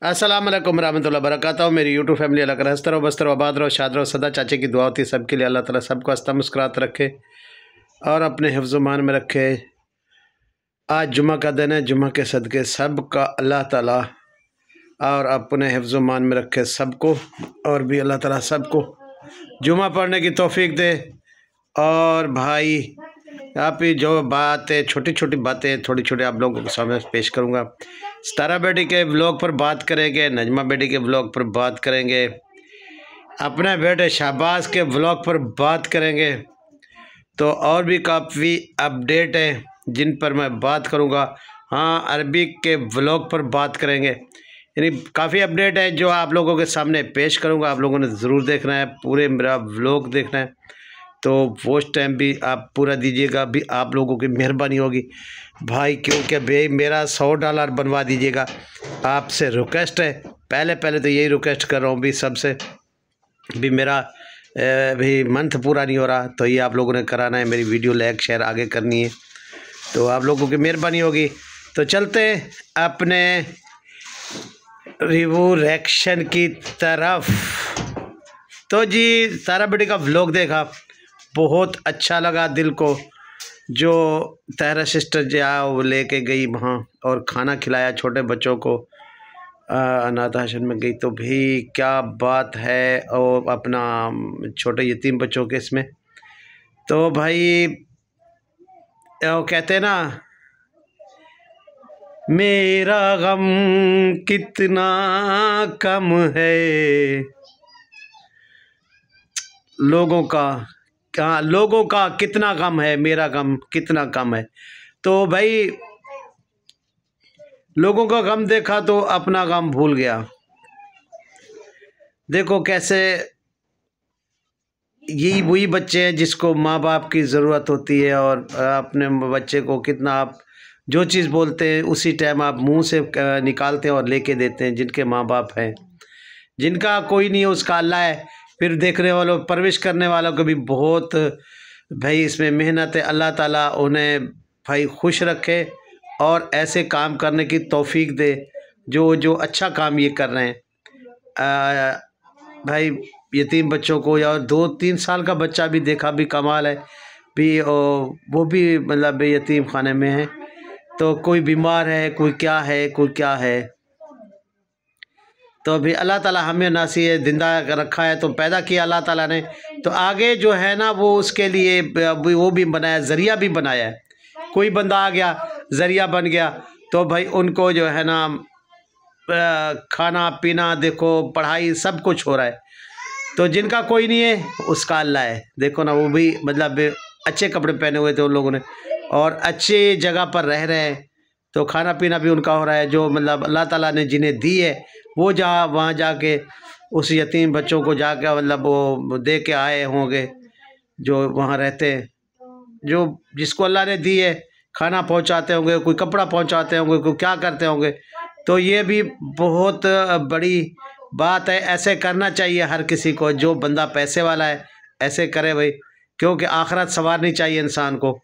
अस्सलाम वालेकुम रहमतुल्लाहि वबरकातुहू। मेरी यूट्यूब फैमिली अल्लाह कर हंसते रहो, बसते रहो, आबाद रहो, शाद रहो, सदा चाचे की दुआ होती है सबके लिए। अल्लाह ताला सबको हंसता मुस्कुरात रखे और अपने हिफ्ज़-ओ-मान में रखे। आज जुमा का दिन है, जुमा के सदक़े सबका अल्लाह ताला और अपने हिफ्ज़-ओ-मान में रखे सबको, और भी अल्लाह ताला सबको जुमा पढ़ने की तौफीक दे। और भाई आप ही जो बातें, छोटी छोटी बातें थोड़ी छोटी आप लोगों के सामने पेश करूँगा। सितारा बेटी के व्लॉग पर बात करेंगे, नजमा बेटी के व्लॉग पर बात करेंगे, अपने बेटे शहबाज के व्लॉग पर बात करेंगे। तो और भी काफ़ी अपडेट हैं जिन पर मैं बात करूँगा। हाँ, अरबी के व्लॉग पर बात करेंगे, यानी काफ़ी अपडेट है जो आप लोगों के सामने पेश करूँगा। आप लोगों ने ज़रूर देखना है, पूरे मेरा व्लॉग देखना है, तो वॉच टाइम भी आप पूरा दीजिएगा, भी आप लोगों की मेहरबानी होगी भाई, क्योंकि भाई मेरा $100 बनवा दीजिएगा, आपसे रिक्वेस्ट है। पहले तो यही रिक्वेस्ट कर रहा हूँ भी सबसे, भी मेरा भी मंथ पूरा नहीं हो रहा, तो ये आप लोगों ने कराना है, मेरी वीडियो लाइक शेयर आगे करनी है, तो आप लोगों की मेहरबानी होगी। तो चलते अपने रिव्यू रिएक्शन की तरफ। तो जी, तारा बेटी का व्लॉग देखा, बहुत अच्छा लगा दिल को। जो तारा सिस्टर जो वो लेके गई वहाँ और खाना खिलाया छोटे बच्चों को, अनाथ आश्रम में गई, तो भी क्या बात है। और अपना छोटे यतीम बच्चों के इसमें, तो भाई वो कहते हैं ना, मेरा गम कितना कम है लोगों का कितना गम है, मेरा गम कितना कम है। तो भाई लोगों का गम देखा तो अपना गम भूल गया। देखो कैसे यही वही बच्चे हैं जिसको माँ बाप की ज़रूरत होती है, और अपने बच्चे को कितना आप जो चीज़ बोलते हैं उसी टाइम आप मुंह से निकालते हैं और लेके देते हैं। जिनके माँ बाप हैं, जिनका कोई नहीं है उसका अल्लाह है। फिर देखने वालों, परवरिश करने वालों को भी बहुत भाई इसमें मेहनत है। अल्लाह ताला उन्हें भाई खुश रखे और ऐसे काम करने की तौफीक दे जो अच्छा काम ये कर रहे हैं। भाई यतीम बच्चों को, या 2-3 साल का बच्चा भी देखा, भी कमाल है भी। वो भी मतलब यतीम खाने में है, तो कोई बीमार है, कोई क्या है। तो अभी अल्लाह ताला हमें नासी है, जिंदा रखा है, तो पैदा किया अल्लाह ताला ने, तो आगे जो है ना वो उसके लिए वो भी बनाया, ज़रिया भी बनाया है। कोई बंदा आ गया, ज़रिया बन गया, तो भाई उनको जो है ना खाना पीना, देखो पढ़ाई सब कुछ हो रहा है। तो जिनका कोई नहीं है उसका अल्लाह है। देखो ना, वो भी मतलब अच्छे कपड़े पहने हुए थे उन लोगों ने, और अच्छी जगह पर रह रहे हैं, तो खाना पीना भी उनका हो रहा है। जो मतलब अल्लाह ताला ने जिन्हें दी है वो वहाँ जाके उस यतीम बच्चों को जाके मतलब वो दे के आए होंगे, जो वहाँ रहते हैं, जो जिसको अल्लाह ने दी है, खाना पहुँचाते होंगे, कोई कपड़ा पहुँचाते होंगे, कोई क्या करते होंगे। तो ये भी बहुत बड़ी बात है। ऐसे करना चाहिए हर किसी को, जो बंदा पैसे वाला है ऐसे करे भाई, क्योंकि आखिरत संवारनी चाहिए इंसान को।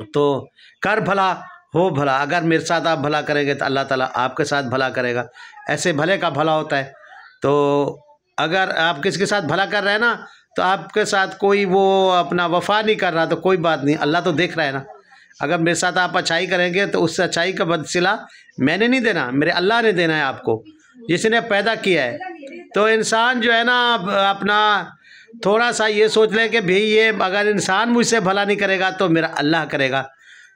तो कर भला हो भला, अगर मेरे साथ आप भला करेंगे तो अल्लाह ताला आपके साथ भला करेगा। ऐसे भले का भला होता है। तो अगर आप किसके साथ भला कर रहे हैं ना, तो आपके साथ कोई वो अपना वफा नहीं कर रहा, तो कोई बात नहीं, अल्लाह तो देख रहा है ना। अगर मेरे साथ आप अच्छाई करेंगे तो उस अच्छाई का बदसिला मैंने नहीं देना, मेरे अल्लाह ने देना है आपको, जिसने पैदा किया है। तो इंसान जो है ना अपना थोड़ा सा ये सोच ले कि भाई ये अगर इंसान मुझसे भला नहीं करेगा तो मेरा अल्लाह करेगा।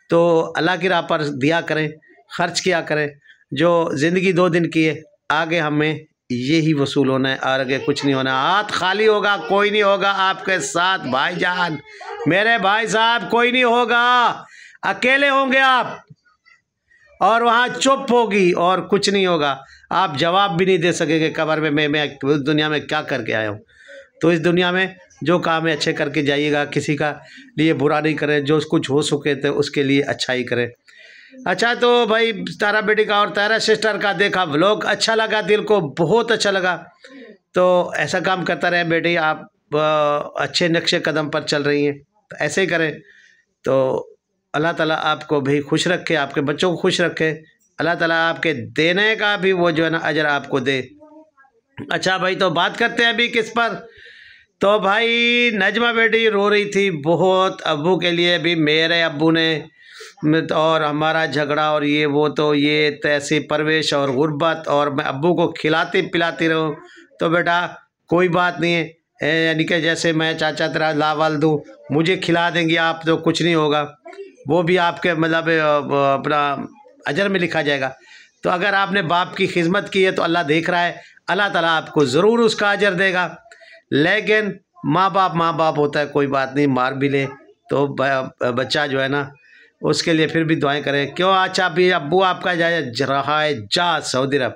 तो अल्लाह की राह पर दिया करें, खर्च किया करें। जो ज़िंदगी 2 दिन की है, आगे हमें यही वसूल होना है, और आगे कुछ नहीं होना। हाथ खाली होगा, कोई नहीं होगा आपके साथ भाईजान, मेरे भाई साहब, कोई नहीं होगा, अकेले होंगे आप, और वहाँ चुप होगी और कुछ नहीं होगा। आप जवाब भी नहीं दे सकेंगे कब्र में, मैं इस दुनिया में क्या करके आया हूँ। तो इस दुनिया में जो काम है अच्छे करके जाइएगा, किसी का लिए बुरा नहीं करें, जो कुछ हो सके थे उसके लिए अच्छा ही करें। अच्छा, तो भाई तारा बेटी का और तारा सिस्टर का देखा व्लॉग, अच्छा लगा, दिल को बहुत अच्छा लगा। तो ऐसा काम करता रहे बेटी, आप अच्छे नक्शे कदम पर चल रही हैं, तो ऐसे ही करें। तो अल्लाह ताला आपको भी खुश रखे, आपके बच्चों को खुश रखे, अल्लाह ताला आपके देने का भी वो जो है ना अजर आपको दे। अच्छा भाई, तो बात करते हैं अभी किस पर। तो भाई नजमा बेटी रो रही थी बहुत अब्बू के लिए। भी मेरे अब्बू ने और हमारा झगड़ा और ये वो, तो ये तैसी परवेश और गुर्बत, और मैं अब्बू को खिलाती पिलाती रहूँ। तो बेटा कोई बात नहीं है, यानी कि जैसे मैं चाचा तेरा लावाल दूँ, मुझे खिला देंगे आप तो कुछ नहीं होगा, वो भी आपके मतलब अपना अजर में लिखा जाएगा। तो अगर आपने बाप की खिदमत की है तो अल्लाह देख रहा है, अल्लाह ताला आपको ज़रूर उसका अजर देगा। लेकिन माँ बाप होता है, कोई बात नहीं, मार भी ले तो बच्चा जो है ना उसके लिए फिर भी दुआएं करें। क्यों अच्छा भी अब्बू आपका जा रहा है जा सऊदी अरब,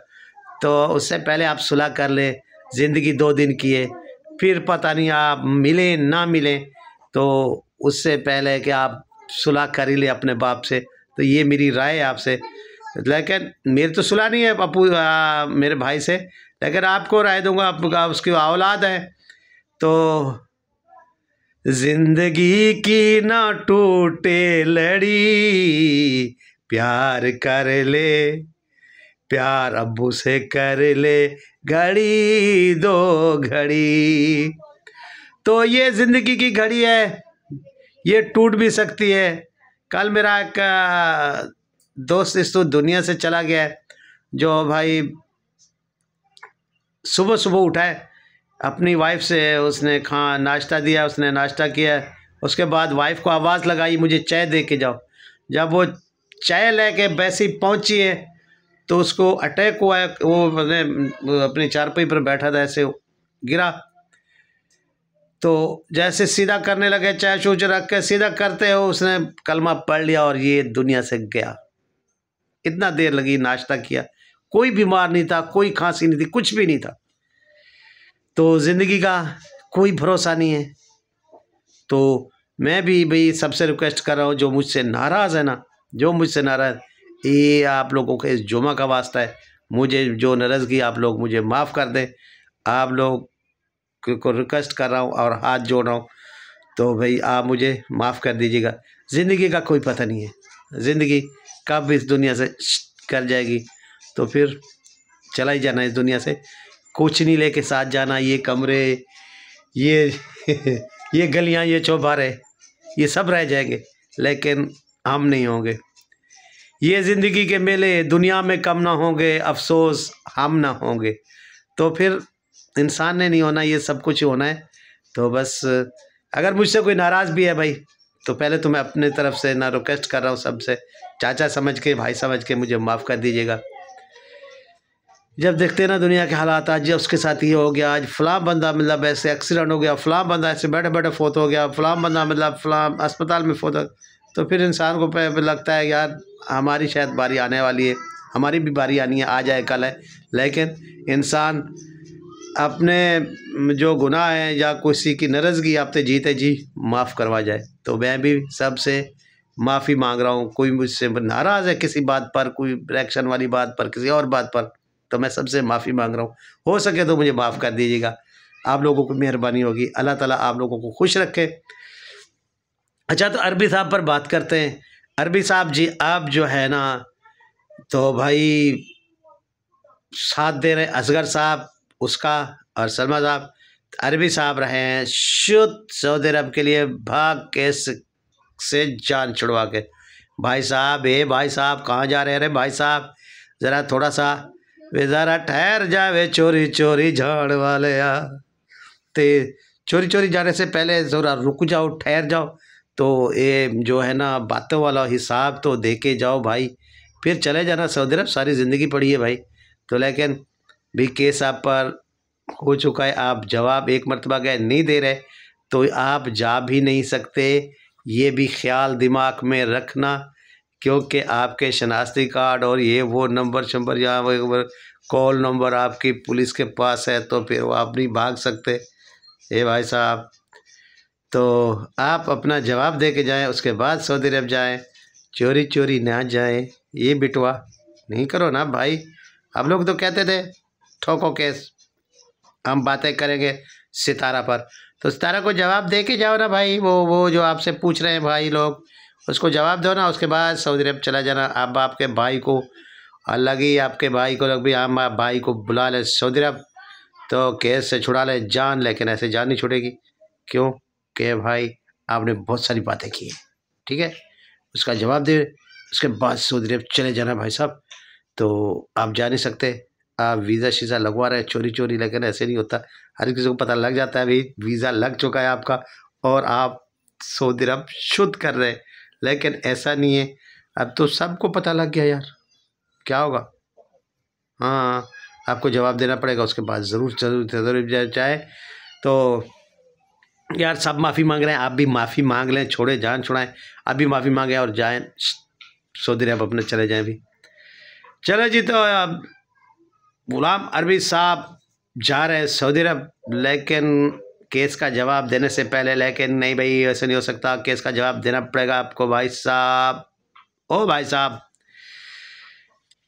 तो उससे पहले आप सुलह कर ले। ज़िंदगी 2 दिन की है, फिर पता नहीं आप मिले ना मिले, तो उससे पहले कि आप सुलह कर ही ले अपने बाप से। तो ये मेरी राय है आपसे। लेकिन मेरी तो सुलह नहीं है पप्पू मेरे भाई से, लेकिन आपको राय दूंगा, आपका उसकी औलाद है। तो जिंदगी की ना टूटे लड़ी, प्यार कर ले, प्यार अब्बू से कर ले, घड़ी 2 घड़ी। तो ये जिंदगी की घड़ी है, ये टूट भी सकती है। कल मेरा एक दोस्त इस तो दुनिया से चला गया है, जो भाई सुबह सुबह उठा है, अपनी वाइफ से उसने नाश्ता दिया, उसने नाश्ता किया, उसके बाद वाइफ को आवाज़ लगाई मुझे चाय दे के जाओ। जब वो चाय लेके वैसे ही पहुंची है तो उसको अटैक हुआ है। वो अपनी चारपाई पर बैठा था, ऐसे गिरा, तो जैसे सीधा करने लगे, चाय चूच रख के सीधा करते हो, उसने कलमा पढ़ लिया और ये दुनिया से गया। इतना देर लगी, नाश्ता किया, कोई बीमार नहीं था, कोई खांसी नहीं थी, कुछ भी नहीं था। तो ज़िंदगी का कोई भरोसा नहीं है। तो मैं भी भाई सबसे रिक्वेस्ट कर रहा हूँ, जो मुझसे नाराज़ है ना, जो मुझसे नाराज़, ये आप लोगों के इस जुमा का वास्ता है, मुझे जो नाराज़गी आप लोग मुझे माफ़ कर दें। आप लोग को रिक्वेस्ट कर रहा हूँ और हाथ जोड़ रहा हूँ, तो भाई आप मुझे माफ़ कर दीजिएगा। ज़िंदगी का कोई पता नहीं है, ज़िंदगी कब इस दुनिया से कर जाएगी, तो फिर चला ही जाना इस दुनिया से, कुछ नहीं लेके साथ जाना। ये कमरे, ये ये गलियां, ये चौबारे, ये सब रह जाएंगे, लेकिन हम नहीं होंगे। ये ज़िंदगी के मेले दुनिया में कम ना होंगे, अफसोस हम ना होंगे। तो फिर इंसान ने नहीं होना, ये सब कुछ होना है। तो बस अगर मुझसे कोई नाराज़ भी है भाई, तो पहले तो मैं अपने तरफ से ना रिक्वेस्ट कर रहा हूँ सबसे, चाचा समझ के, भाई समझ के मुझे माफ़ कर दीजिएगा। जब देखते हैं ना दुनिया के हालात, आज उसके साथ ये हो गया, आज फ़लाँ बंदा मतलब ऐसे एक्सीडेंट हो गया, फ़लाँ बंदा ऐसे बैठे बैठे फोत हो गया, फ़लाँ बंदा मतलब फ़लाँ अस्पताल में फोत, तो फिर इंसान को लगता है यार हमारी शायद बारी आने वाली है, हमारी भी बारी आनी है, आ जाए कल है। लेकिन इंसान अपने जो गुनाह हैं या किसी की नाराज़गी आपसे जीते जी माफ़ करवा जाए। तो मैं भी सबसे माफ़ी मांग रहा हूँ। कोई मुझसे नाराज़ है किसी बात पर, कोई रिएक्शन वाली बात पर, किसी और बात पर, तो मैं सबसे माफ़ी मांग रहा हूँ। हो सके तो मुझे माफ़ कर दीजिएगा, आप लोगों की मेहरबानी होगी। अल्लाह ताला आप लोगों को खुश रखे। अच्छा, तो अरबी साहब पर बात करते हैं। अरबी साहब जी, आप जो है ना, तो भाई साथ दे रहे असगर साहब उसका और सलमा साहब। अरबी साहब रहे हैं शुद्ध सऊदी अरब के लिए भाग के से जान छुड़वा के। भाई साहब, भाई साहब कहाँ जा रहे हैं? अरे भाई साहब ज़रा थोड़ा सा वे ज़रा ठहर जावे, चोरी चोरी झाड़ वाले ते चोरी चोरी जाने से पहले ज़रा रुक जाओ, ठहर जाओ। तो ये जो है ना बातों वाला हिसाब तो दे के जाओ भाई, फिर चले जाना सऊदी अरब, सारी ज़िंदगी पड़ी है भाई। तो लेकिन भी केस आप पर हो चुका है, आप जवाब एक मरतबा गए नहीं दे रहे, तो आप जा भी नहीं सकते। ये भी ख्याल दिमाग में रखना, क्योंकि आपके शनाख्ती कार्ड और ये वो नंबर शंबर या कॉल नंबर आपकी पुलिस के पास है, तो फिर वो आप नहीं भाग सकते। भाई साहब, तो आप अपना जवाब दे के जाएँ, उसके बाद सऊदी अरब जाएँ, चोरी चोरी ना जाएँ। ये बिटवा नहीं करो ना भाई। आप लोग तो कहते थे ठोको केस, हम बातें करेंगे सितारा पर, तो सितारा को जवाब दे के जाओ ना भाई। वो जो आपसे पूछ रहे हैं भाई लोग, उसको जवाब दो ना, उसके बाद सऊदी अरब चला जाना। आप आपके भाई को अलग ही आपके भाई को लग भी हम भाई को बुला ले सऊदी अरब तो केस से छुड़ा ले जान, लेकिन ऐसे जान नहीं छुड़ेगी। क्यों कि भाई आपने बहुत सारी बातें की हैं, ठीक है, उसका जवाब दे, उसके बाद सऊदी अरब चले जाना भाई साहब। तो आप जा नहीं सकते, आप वीज़ा शीज़ा लगवा रहे हैं चोरी चोरी, लेकिन ऐसे नहीं होता, हर किसी को पता लग जाता है भाई वीज़ा लग चुका है आपका और आप सऊदी अरब शुद्ध कर रहे हैं, लेकिन ऐसा नहीं है। अब तो सबको पता लग गया यार, क्या होगा? हाँ, आपको जवाब देना पड़ेगा, उसके बाद ज़रूर ज़रूर ज़रूर चाहे तो यार सब माफ़ी मांग रहे हैं, आप भी माफ़ी मांग लें, छोड़े जान छुड़ाएं, आप भी माफ़ी मांगे और जाएं सऊदी अरब अपने चले जाएं भी। चलो जी, तो गुलाम अरबी साहब जा रहे हैं सऊदी अरब, लेकिन केस का जवाब देने से पहले, लेकिन नहीं भाई ऐसे नहीं हो सकता, केस का जवाब देना पड़ेगा आपको भाई साहब। ओ भाई साहब,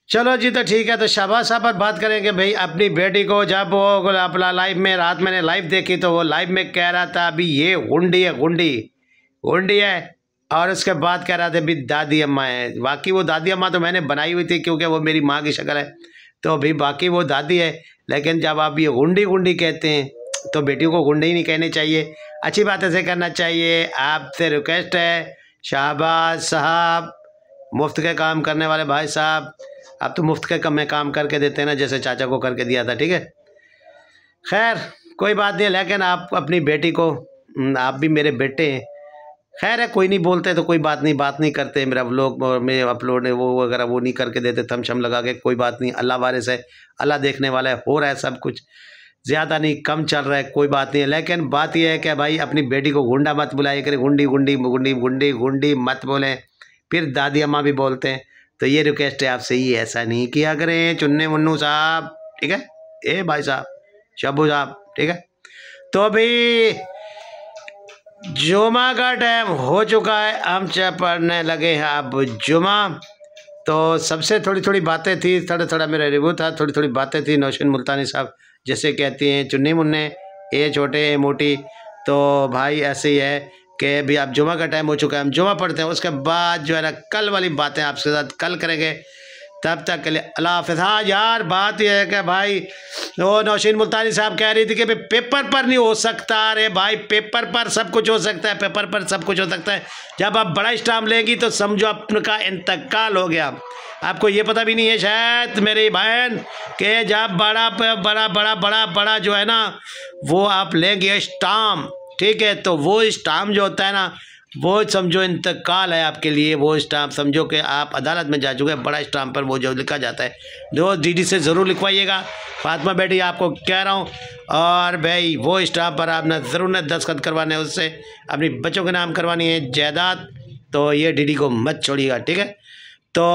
चलो जी, तो ठीक है, तो शाहबाज साहब पर बात करेंगे भाई अपनी बेटी को। जब वो अपना लाइव में रात मैंने लाइव देखी तो वो लाइव में कह रहा था अभी ये गुंडी है, गुंडी है, और उसके बाद कह रहा था अभी दादी अम्मा है। बाकी वो दादी अम्मा तो मैंने बनाई हुई थी क्योंकि वो मेरी माँ की शक्ल है, तो अभी बाकी वो दादी है। लेकिन जब आप ये गुंडी कहते हैं तो बेटियों को गुंडी नहीं कहनी चाहिए, अच्छी बात ऐसे करना चाहिए। आपसे रिक्वेस्ट है शाहबाज साहब, मुफ्त के काम करने वाले भाई साहब, आप तो मुफ्त के कम में काम करके देते हैं ना, जैसे चाचा को करके दिया था, ठीक है। खैर कोई बात नहीं, लेकिन आप अपनी बेटी को, आप भी मेरे बेटे हैं, खैर है, कोई नहीं बोलते तो कोई बात नहीं, बात नहीं करते, मेरा व्लॉग में अपलोड वो वगैरह वो नहीं करके देते थम शम लगा के, कोई बात नहीं, अल्लाह वारिस है, अल्लाह देखने वाला है, हो रहा है सब कुछ, ज़्यादा नहीं कम चल रहा है, कोई बात नहीं है। लेकिन बात यह है कि भाई अपनी बेटी को गुंडा मत बुलाइए करें, गुंडी मत बोलें, फिर दादी अम्मा भी बोलते हैं, तो ये रिक्वेस्ट है आपसे, ही ऐसा नहीं किया करें चुन्ने मुन्नू साहब, ठीक है, ए भाई साहब, शब्बू साहब, ठीक है। तो अभी जुमा का टाइम हो चुका है, हम पढ़ने लगे हैं अब जुमा। तो सबसे थोड़ी थोड़ी बातें थी, थोड़ा मेरा रिव्यू था, थोड़ी थोड़ी बातें थी। नौशीन मुल्तानी साहब जैसे कहती हैं चुन्नी मुन्ने, ए छोटे ए मोटी, तो भाई ऐसे ही है कि भी अब जुमा का टाइम हो चुका है, हम जुमा पढ़ते हैं, उसके बाद जो है ना कल वाली बातें आपके साथ कल करेंगे। तब तक के लिए अल्लाह हाफ़िज़। हाँ यार, बात यह है कि भाई वो नौशीन मुल्तानी साहब कह रही थी कि भाई पेपर पर नहीं हो सकता। अरे भाई पेपर पर सब कुछ हो सकता है, पेपर पर सब कुछ हो सकता है। जब आप बड़ा स्टाम्प लेंगी तो समझो आपका इंतकाल हो गया। आपको ये पता भी नहीं है शायद मेरी बहन कि जब बड़ा जो है ना वो आप लेंगे स्टाम्प, ठीक है, तो वो स्टाम्प जो होता है ना वो समझो इंतकाल है आपके लिए। वो स्टाम्प समझो कि आप अदालत में जा चुके हैं, बड़ा स्टाम्प पर वो जो लिखा जाता है, जो डीडी से ज़रूर लिखवाइएगा। फातिमा बेटी आपको कह रहा हूँ, और भाई वो स्टाम्प पर आपने ज़रूर दस्तखत करवाने, उससे अपनी बच्चों के नाम करवानी है जायदाद, तो ये डीडी को मत छोड़िएगा, ठीक है। तो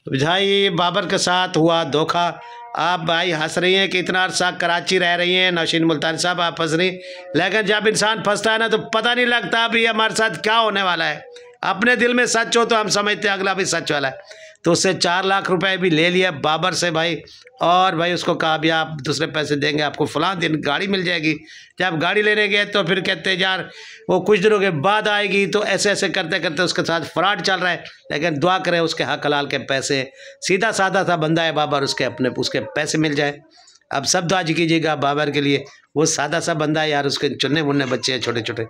भाई बाबर के साथ हुआ धोखा। आप भाई हंस रही हैं कि इतना अर्सा कराची रह रही हैं, नौशीन मुल्तानी साहब आप हंस रही, लेकिन जब इंसान फंसता है ना तो पता नहीं लगता अभी हमारे साथ क्या होने वाला है। अपने दिल में सच हो तो हम समझते हैं अगला भी सच वाला है। तो उससे 4 लाख रुपए भी ले लिया बाबर से भाई, और भाई उसको कहा भी आप दूसरे पैसे देंगे आपको फलां दिन गाड़ी मिल जाएगी। जब गाड़ी लेने गए तो फिर कहते हैं यार वो कुछ दिनों के बाद आएगी, तो ऐसे ऐसे करते करते उसके साथ फ्रॉड चल रहा है। लेकिन दुआ करें उसके हक हलाल के पैसे, सीधा साधा सा बंदा है बाबर, उसके पैसे मिल जाए। अब सब दुआ कीजिएगा बाबर के लिए, वो सादा सा बंदा है यार, उसके चुन्ने मुन्ने बच्चे हैं छोटे छोटे।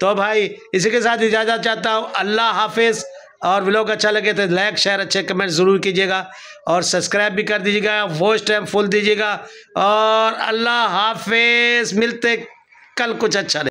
तो भाई इसी के साथ इजाज़त चाहता हूँ, अल्लाह हाफिज़। और व्लॉग अच्छा लगे तो लाइक शेयर अच्छे कमेंट ज़रूर कीजिएगा, और सब्सक्राइब भी कर दीजिएगा, वॉच टाइम फुल दीजिएगा, और अल्लाह हाफिज़। मिलते कल कुछ अच्छा